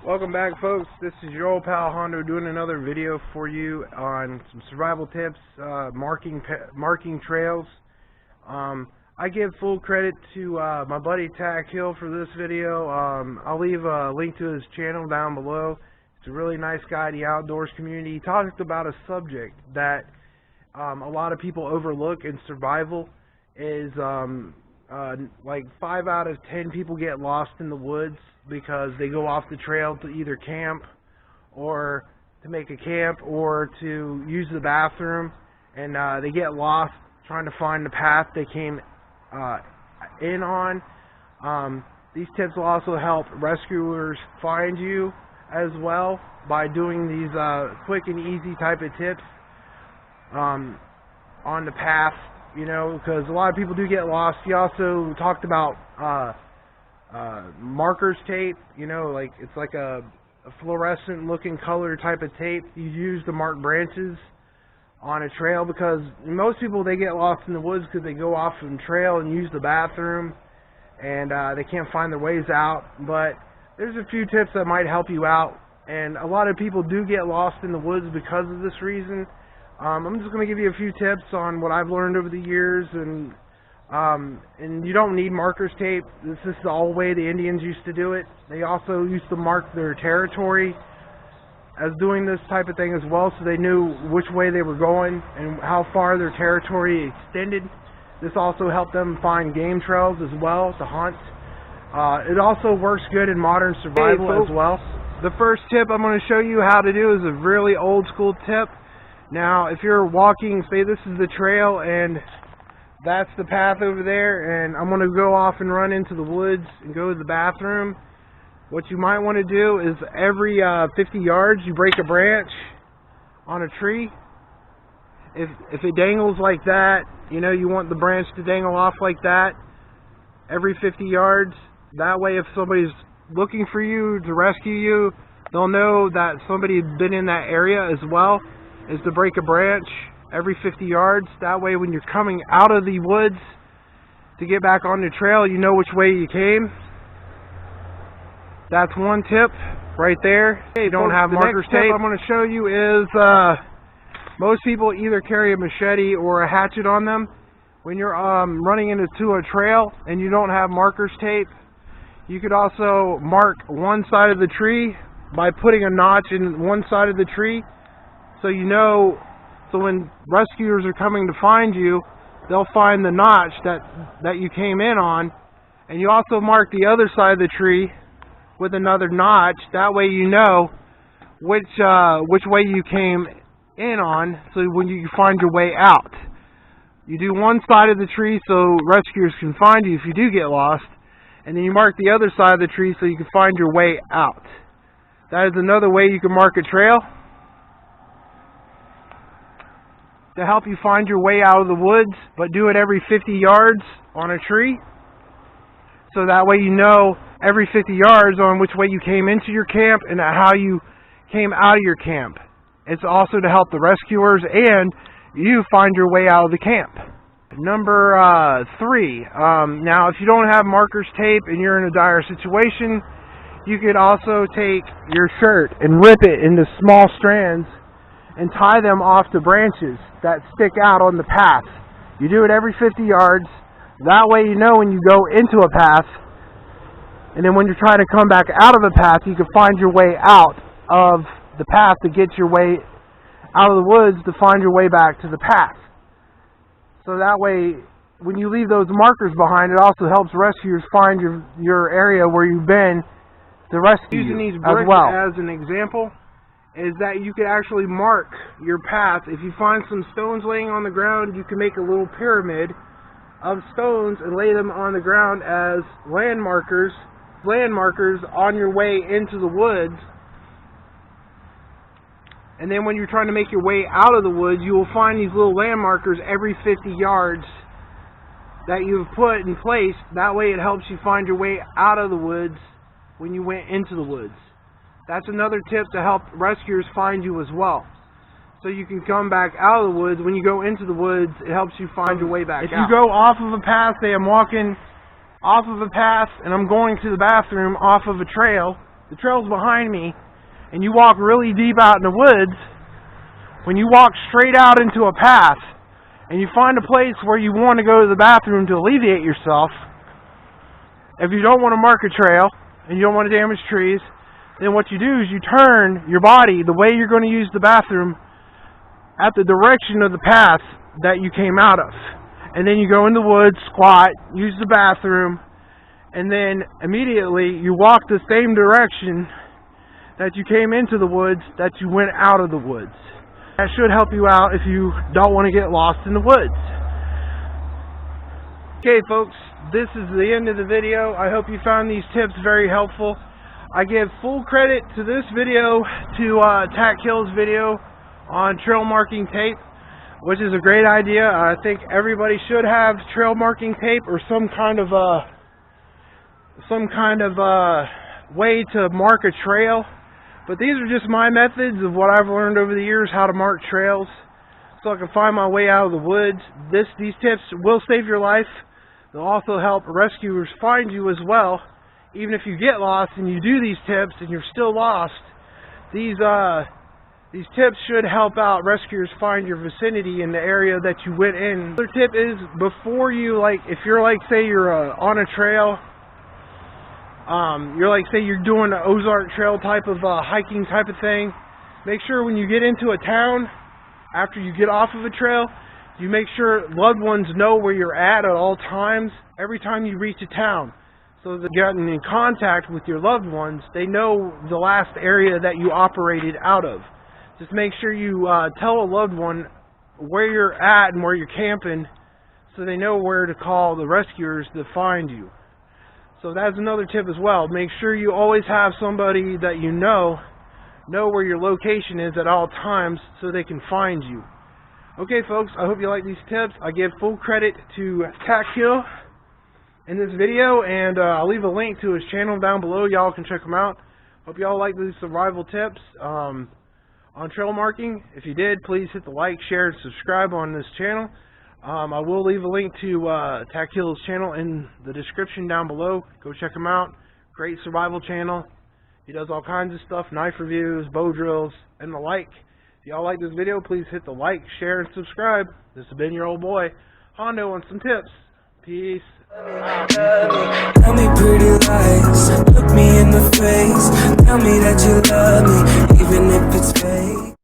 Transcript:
Welcome back, folks. This is your old pal Hondo doing another video for you on some survival tips, marking trails. I give full credit to my buddy tac-hills for this video. I'll leave a link to his channel down below. It's a really nice guy in the outdoors community. He talked about a subject that a lot of people overlook in survival is like 5 out of 10 people get lost in the woods because they go off the trail to either camp or to make a camp or to use the bathroom, and they get lost trying to find the path they came in on. These tips will also help rescuers find you as well by doing these quick and easy type of tips on the path, you know, because a lot of people do get lost. He also talked about markers tape, you know, like it's like a fluorescent looking color type of tape you use to mark branches on a trail, because most people, they get lost in the woods because they go off the trail and use the bathroom and they can't find their ways out. But there's a few tips that might help you out, and a lot of people do get lost in the woods because of this reason. I'm just going to give you a few tips on what I've learned over the years, and you don't need markers tape. This is the old way the Indians used to do it. They also used to mark their territory as doing this type of thing as well, so they knew which way they were going and how far their territory extended. This also helped them find game trails as well to hunt. It also works good in modern survival as well. The first tip I'm going to show you how to do is a really old school tip. Now, if you're walking, say this is the trail and that's the path over there, and I'm going to go off and run into the woods and go to the bathroom, what you might want to do is every 50 yards you break a branch on a tree. If it dangles like that, you know, you want the branch to dangle off like that every 50 yards. That way, if somebody's looking for you to rescue you, they'll know that somebody's been in that area as well, is to break a branch every 50 yards. That way, when you're coming out of the woods to get back on the trail, you know which way you came. That's one tip right there. If you don't have markers tape, I'm going to show you is most people either carry a machete or a hatchet on them. When you're running into a trail and you don't have markers tape, you could also mark one side of the tree by putting a notch in one side of the tree, so you know, so when rescuers are coming to find you, they'll find the notch that you came in on. And you also mark the other side of the tree with another notch. That way you know which way you came in on, so when you find your way out. You do one side of the tree so rescuers can find you if you do get lost, and then you mark the other side of the tree so you can find your way out. That is another way you can mark a trail to help you find your way out of the woods, but do it every 50 yards on a tree. So that way you know every 50 yards on which way you came into your camp and how you came out of your camp. It's also to help the rescuers and you find your way out of the camp. Number 3. Now, if you don't have markers tape and you're in a dire situation, you could also take your shirt and rip it into small strands and tie them off to branches that stick out on the path. You do it every 50 yards. That way you know when you go into a path, and then when you're trying to come back out of a path, you can find your way out of the path to get your way out of the woods to find your way back to the path. So that way, when you leave those markers behind, it also helps rescuers find your area where you've been to rescue you. Using these bricks as an example is that you can actually mark your path. If you find some stones laying on the ground, you can make a little pyramid of stones and lay them on the ground as landmarkers on your way into the woods. And then when you're trying to make your way out of the woods, you will find these little landmarkers every 50 yards that you've put in place. That way it helps you find your way out of the woods when you went into the woods. That's another tip to help rescuers find you as well. So you can come back out of the woods. When you go into the woods, it helps you find your way back out. If you go off of a path, say I'm walking off of a path and I'm going to the bathroom off of a trail, the trail's behind me, and you walk really deep out in the woods, when you walk straight out into a path, and you find a place where you want to go to the bathroom to alleviate yourself, if you don't want to mark a trail, and you don't want to damage trees, then what you do is you turn your body the way you're going to use the bathroom at the direction of the path that you came out of. And then you go in the woods, squat, use the bathroom, and then immediately you walk the same direction that you came into the woods that you went out of the woods. That should help you out if you don't want to get lost in the woods. Okay folks, this is the end of the video. I hope you found these tips very helpful. I give full credit to this video to tac-hills video on trail marking tape, which is a great idea. I think everybody should have trail marking tape or some kind of way to mark a trail. But these are just my methods of what I've learned over the years, how to mark trails, so I can find my way out of the woods. These tips will save your life. They'll also help rescuers find you as well. Even if you get lost and you do these tips and you're still lost, these tips should help out rescuers find your vicinity in the area that you went in. Another tip is, before you, if you're say you're on a trail, say you're doing an Ozark Trail type of hiking type of thing, make sure when you get into a town, after you get off of a trail, you make sure loved ones know where you're at all times, every time you reach a town. So that you're getting in contact with your loved ones, they know the last area that you operated out of. Just make sure you tell a loved one where you're at and where you're camping, so they know where to call the rescuers to find you. So that's another tip as well. Make sure you always have somebody that you know where your location is at all times, so they can find you. Okay folks, I hope you like these tips. I give full credit to tac-hills in this video, and I'll leave a link to his channel down below. Y'all can check him out. Hope y'all like these survival tips on trail marking. If you did, please hit the like, share, and subscribe on this channel. I will leave a link to tac-hills' channel in the description down below. Go check him out. Great survival channel. He does all kinds of stuff, knife reviews, bow drills, and the like. If y'all like this video, please hit the like, share, and subscribe. This has been your old boy, Hondo, on some tips. Peace. Tell me pretty lies, look me in the face, tell me that you love me.